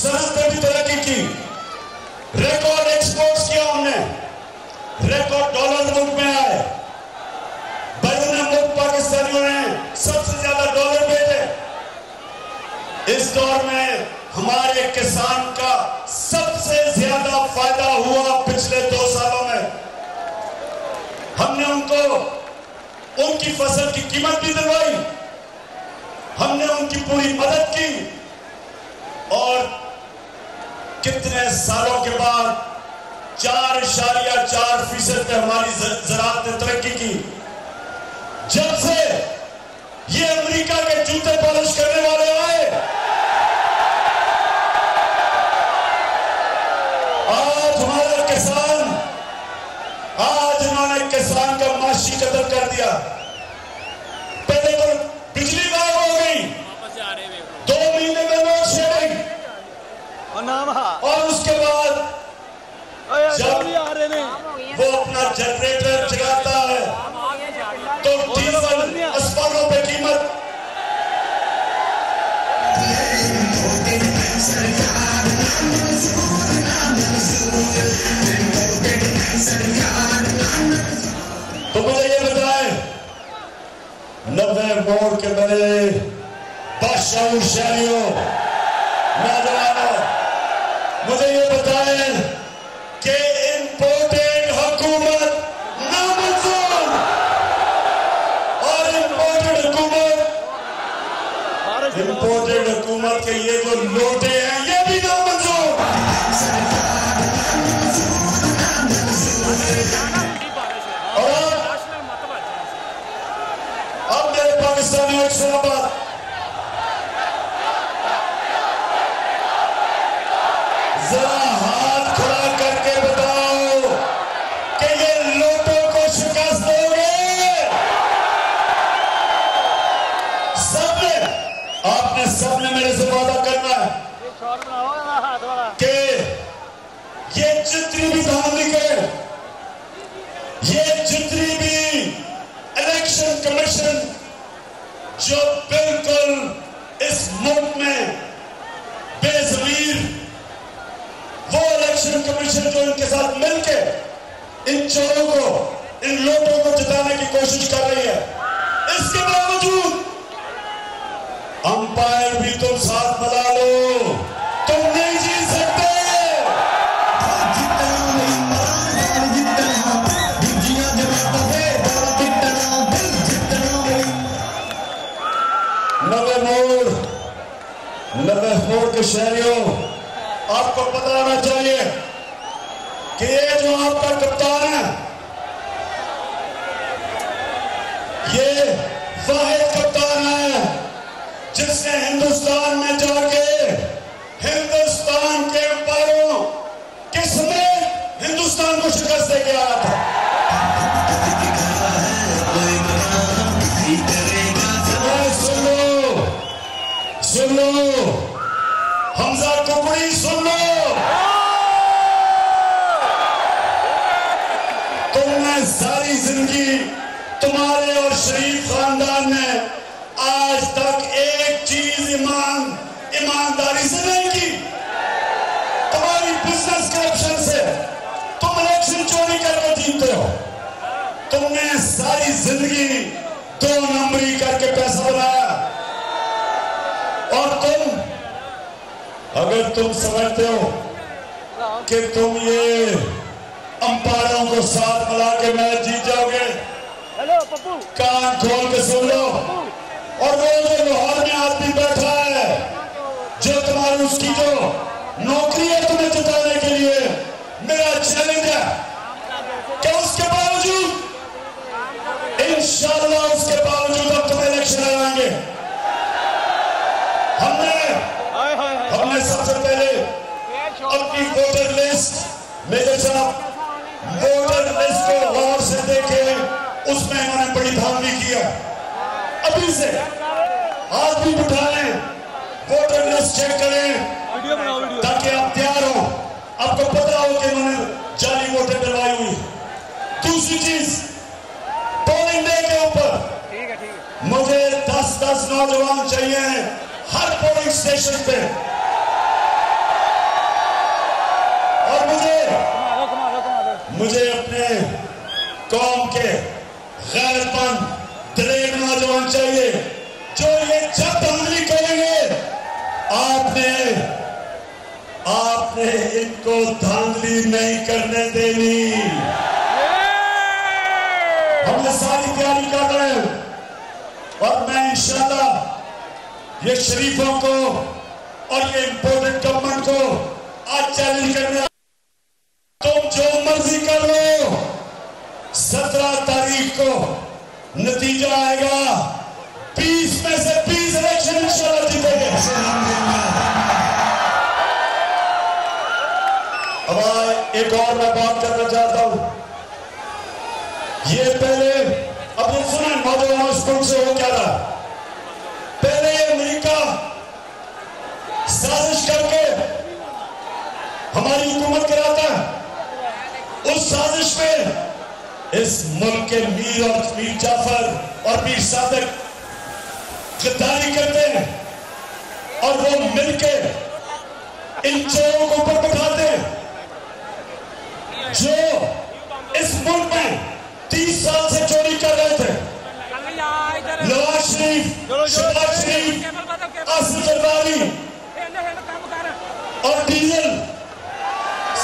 सनत में भी तरक्की की, रिकॉर्ड एक्सपोर्ट्स किया हमने, रिकॉर्ड डॉलर मुल्क में आए, बैरून मुल्क पाकिस्तानियों ने सबसे ज्यादा डॉलर भेजे। इस दौर में हमारे किसान का सबसे ज्यादा फायदा हुआ पिछले 2 सालों में। हमने उनको उनकी फसल की कीमत भी दिलवाई, हमने उनकी पूरी मदद की, और कितने सालों के बाद 4.4% पे हमारी ज़राअत ने तरक्की की। जब से ये अमेरिका के जूते पॉलिश करने वाले आए, आज हमारा किसान, आज इन्होंने किसान का माशी कत्ल कर दिया। पहले तो बिजली गायब हो गई, 2 महीने में लोड शेडिंग, और उसके बाद जब वो अपना जनरेटर जगाता है तो डीजल अस्पतालों पे कीमत। तो मुझे ये बताएं, 90 मोड़ के बड़े बादशाह शहरियों, नौजवानों, मुझे ये बताएं कि इंपोर्टेड हुकूमत नामंजूर, और इंपोर्टेड हुकूमत के ये जो लोटे हैं ये भी नामंजूर। और अब मेरे पाकिस्तानियों एक सुना बात, जरा हाथ खड़ा करके बताओ कि ये लोटों को शिकस्त दोगे? सबने, आपने सबने मेरे से वादा करना है कि ये जितनी भी धांधली है, ये जितनी भी इलेक्शन कमीशन जो बिल्कुल इस मुल्क में बेज़मीर, वो इलेक्शन कमीशन जो इनके साथ मिलके इन चोरों को, इन लोटों को जिताने की कोशिश कर रही है, इसके बावजूद अंपायर भी तुम साथ मिला लो, तुम नहीं जीत सकते। नब्बे मोड़ के शहरियों, आपको पता होना चाहिए कि ये जो आपका कप्तान है, ये वाहिद कप्तान है जिसने हिंदुस्तान में जाके हिंदुस्तान के अंपायरों के समेत हिंदुस्तान को शिकस्त दे के आया था। सुन लो हमजा कुकड़ी, सुन लो, तुमने सारी जिंदगी, तुम्हारे और शरीफ खानदान ने आज तक एक चीज ईमानदारी से नहीं की। तुम्हारी बिजनेस करप्शन से तुम इलेक्शन चोरी करके जीतते हो। तुमने सारी जिंदगी 2 नंबरी करके पैसा बनाया, और तुम, अगर तुम समझते हो कि तुम ये अंपायरों को साथ मिला के मैच जीत जाओगे, कान खोल के सुन लो। और वो जो लाहौर में आदमी बैठा है, जो तुम्हारी उसकी जो नौकरी है तुम्हें जिताने के लिए, मेरा चैलेंज है कि उसके बावजूद, इंशाअल्लाह उसके बावजूद हम तुम्हें इलेक्शन लगाएंगे। हमने सबसे पहले अपनी वोटर लिस्ट, मेजर साहब, वोटर लिस्ट को गौर से देखे, उसमें इन्होंने बड़ी धांधली किया। अभी से आज भी बिठाएं, वोटर लिस्ट चेक करें ताकि आप तैयार हो। आपको पता हो कि इन्होंने जाली वोटें डलवाई हुई। दूसरी चीज, पोलिंग डे के ऊपर मुझे 10-10 नौजवान चाहिए हर पोलिंग स्टेशन पे। के गैरतमंद दलेर नौजवान चाहिए जो ये जब धांधली करेंगे। आपने इनको धांधली नहीं करने देनी। हमने सारी तैयारी कर रहे हैं और मैं इंशाल्लाह ये शरीफों को और ये इंपोर्टेड गवर्नमेंट को आज चैलेंज करने, तुम जो मर्जी कर लो, 17 तारीख को नतीजा आएगा, 20 में से 20 इलेक्शन इंशाल्लाह जीतेंगे। अब एक और मैं बात करना चाहता हूं। ये पहले अपने सुना नौजवानों स्कूल से हो क्या रहा, पहले अमेरिका साजिश करके हमारी हुकूमत कराता है। उस साजिश में इस मुल्क के मीर और मीर जाफर और मीर सादिक गद्दारी करते हैं और वो मिलके इन चोरों को ऊपर बैठाते हैं जो इस मुल्क में 30 साल से चोरी कर रहे थे। नवाज शरीफ, शहबाज शरीफ, आसिफ जरदारी और डीजल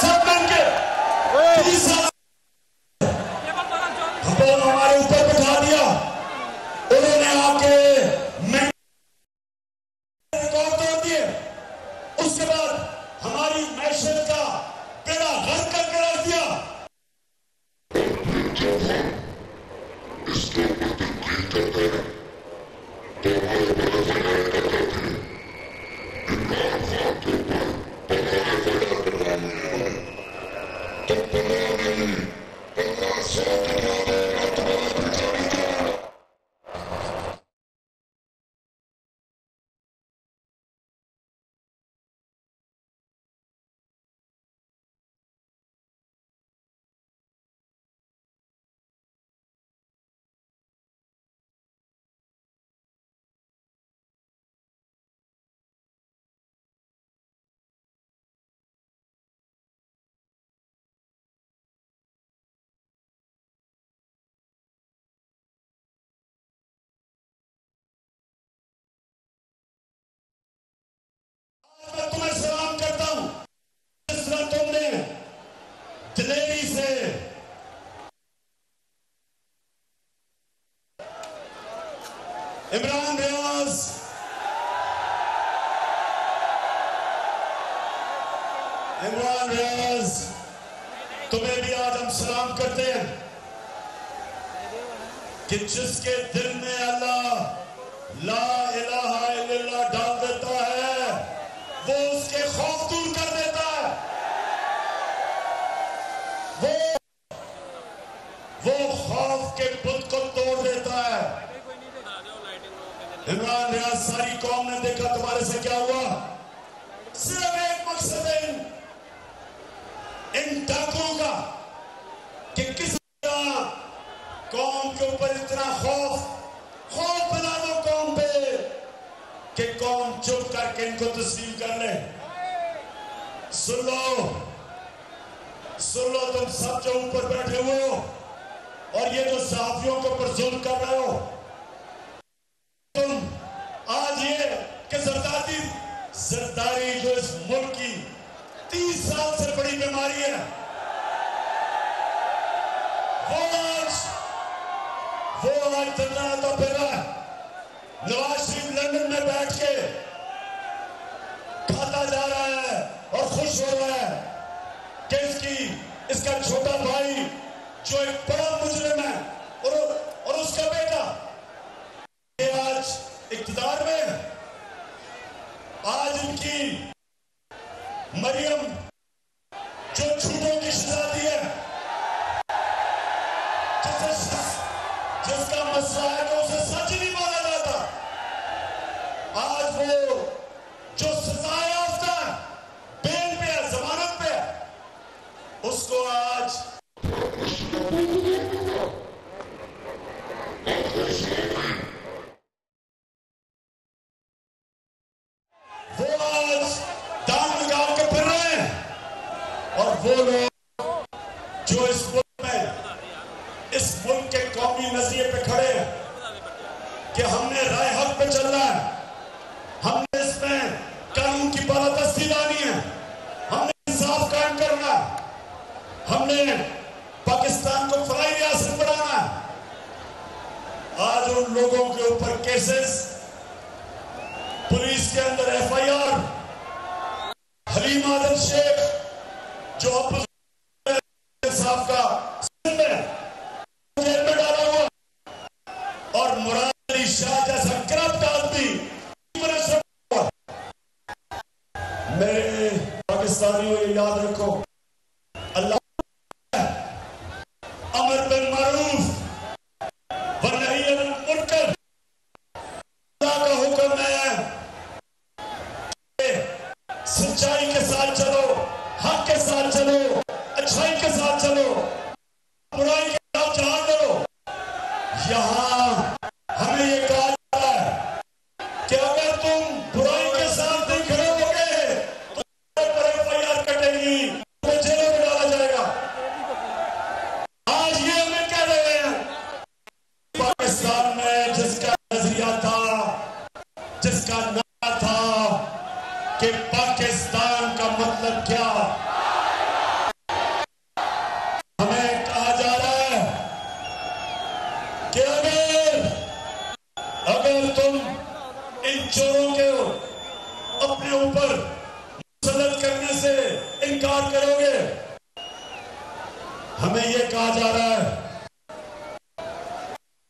सब मिलके 30 साल हमारे ऊपर बैठा दिया। उन्होंने आके रिकॉर्ड तोड़ दिए। उसके बाद हमारी मैशत का बेड़ा गर्क करके रख दिया। मैं तुम्हें सलाम करता हूं, जिस तरह तुमने दिलेरी से इमरान रियाज, तुम्हें भी आज हम सलाम करते हैं कि जिसके दिल में अल्लाह ला इलाहा इल्लल्लाह डाल देता है वो उसके खौफ दूर कर देता है। वो खौफ के बुत को तोड़ देता है। इमरान रियाज, सारी कौम ने देखा तुम्हारे से क्या हुआ। सिर्फ एक मकसद है इन डाकुओं का कि किस तरह कौम के ऊपर इतना खौफ बना दो कौम पे कि कौम चुप करके इनको तस्लीम कर ले। सुन लो तुम सब जो ऊपर बैठे हुए हो और ये जो सहाफियों के ऊपर जुल्म कर रहे हो, तुम आज ये कि जरदारी जो इस मुल्क की 30 साल से बड़ी बीमारी है, वो आज तो फिर रहा है। नवाज शरीफ लंदन में बैठ के खाता जा रहा है और खुश हो रहा है कि इसका छोटा भाई जो एक बड़ा मुजरिम है और उसका बेटा ये आज इख्तियार में है। आज इनकी मरियम जो झूठों की सजा दी है, जिसका मसला है कि उसे सच नहीं माना जाता, आज वो जो सजा याफ्ता है, बेल पे है, जमानत पे है, उसको आज दांत निकाल के फिर रहे हैं। और वो लोग जो इस मुल्क केसेस, पुलिस के अंदर FIR, हलीम आदम शेख जो साहब का जेल में डाला हुआ, और मुराद अली शाह जैसा करप्ट आदमी हुआ। मेरे पाकिस्तानियों ये याद रखो, अल्लाह अमर बिल मारूफ व नही अनिल मुनकर, अल्लाह का हुक्म है सच्चाई के साथ चलो, हक के साथ चलो, अच्छाई के साथ चलो, बुराई के खिलाफ जहाद करो। यहां हमें ये कहा जाता है कि अगर तुम बुराई के साथ नहीं खड़े होगे तो FIR कटेगी, तुम्हें जेलों में डाला जाएगा। आज ये हमें कह रहे हैं, पाकिस्तान में जिसका नजरिया था, जिसका नारा था कि पाकिस्तान का मतलब क्या, हमें कहा जा रहा है कि अगर तुम इन चोरों को अपने ऊपर मुसल्लत करने से इनकार करोगे, हमें यह कहा जा रहा है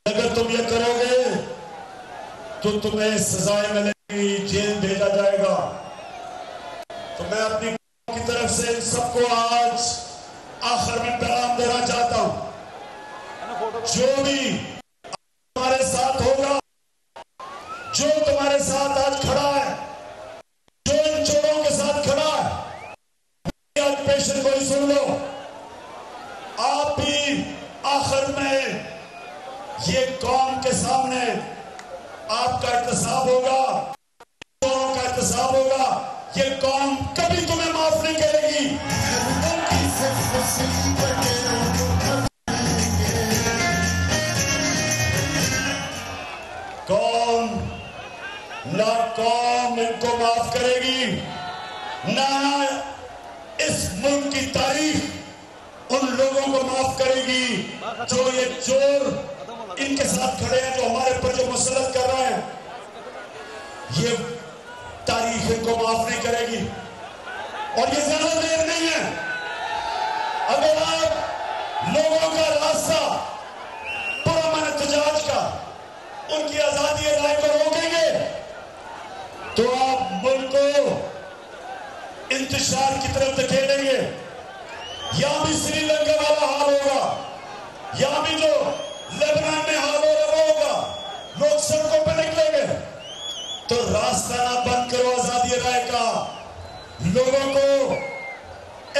अगर तुम ये करोगे तो तुम्हें सजाएं मिलेंगी, जेल भेजा जाएगा। तो मैं अपनी की तरफ से इन सबको आज आखिर में पैगाम देना चाहता हूं, जो भी तुम्हारे साथ होगा, जो तुम्हारे साथ आज खड़ा है, जो इन चोरों के साथ खड़ा है, पेशन को ही सुन लो। आप भी आखिर में ये कौम के सामने आपका एहतसाब होगा, चोरों का एहतसाब होगा। ये कौम कभी तुम्हें माफ नहीं करेगी। कौम इनको माफ करेगी ना, इस मुल्क की तारीख उन लोगों को माफ करेगी जो ये चोर इनके साथ खड़े हैं, जो हमारे पर जो मुसल्लत कर रहे हैं, ये तारीख इनको माफ नहीं करेगी। और ये ज्यादा देर नहीं है। अगर आप लोगों का रास्ता पुरअमन एहतजाज का, उनकी आजादी राय को रोकेंगे तो आप मुल्क को इंतशार की तरफ धकेलेंगे। यहां भी श्रीलंका वाला हाल होगा, यहां भी जो लेबनान में हाल हो रहा होगा, लोग सड़कों पर निकलेंगे। तो रास्ता ना बंद करो आजादी राय का, लोगों को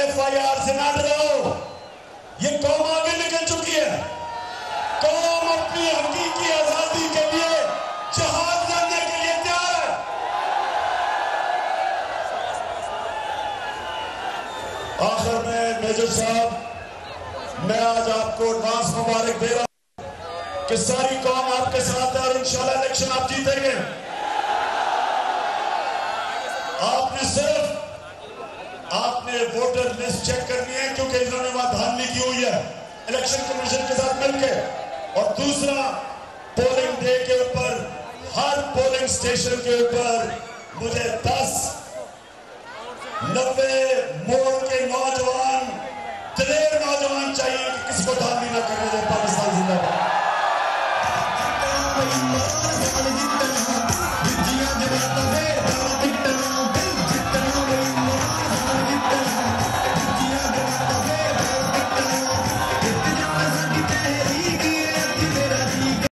FIR से ना डराओ। ये कौम आगे निकल चुकी है, कौम अपनी हकीकी आजादी के लिए जहाद लड़ने के लिए तैयार है। आखिर में मेजर साहब, मैं आज आपको एडवांस मुबारक दे रहा हूं कि सारी कौम आपके साथ है और इंशाल्लाह इलेक्शन आप जीतेंगे। आपने वोटर लिस्ट चेक करनी है, क्योंकि इन्होंने वहां धांधली की हुई है इलेक्शन कमीशन के साथ मिलकर। और दूसरा, पोलिंग डे के ऊपर हर पोलिंग स्टेशन के ऊपर मुझे 10-90 मोड़ के नौजवान, दिलेर नौजवान चाहिए कि किसी को धांधली ना करने दे पाकिस्तान